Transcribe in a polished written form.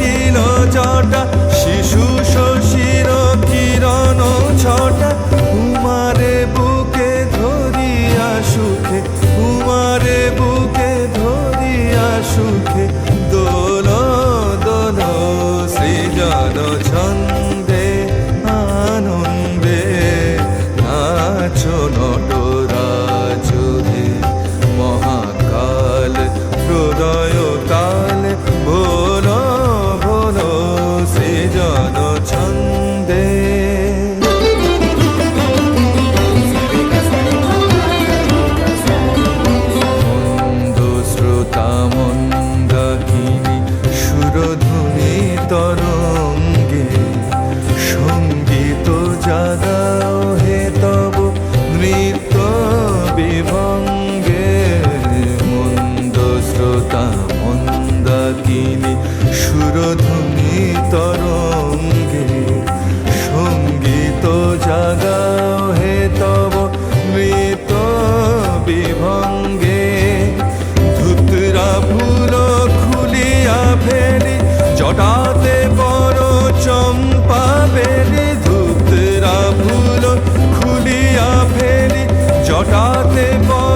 ফুটিল জটা, শিশু শশীর কিরণ ছটা, উমারে বুকে ধরিয়া সুখে, উমারে বুকে ধরিয়া সুখে, দোল দোল সৃজন ছন্দে আনন্দে, নাচো নটরাজ হে মহাকাল হৃদয় তাল, ভোলো ভোলো সৃজন ছন্দে। মন্দ শ্রোতা মন্দাকিনী সুরধুনী তরঙ্গে, সঙ্গীত জাগাও হে তব নৃত্য বিভঙ্গে। মন্দ শ্রোতা মন্দাকিনী সুরধুনী তরঙ্গে, সঙ্গীত জাগাও হে তব নৃত্য বিভঙ্গে। ধুতরা ফুল খুলিয়া ফেলি, জটাতে বড় চম্পা বেলি, ধুতরা ফুল খুলিয়া ফেলি, জটাতে বড়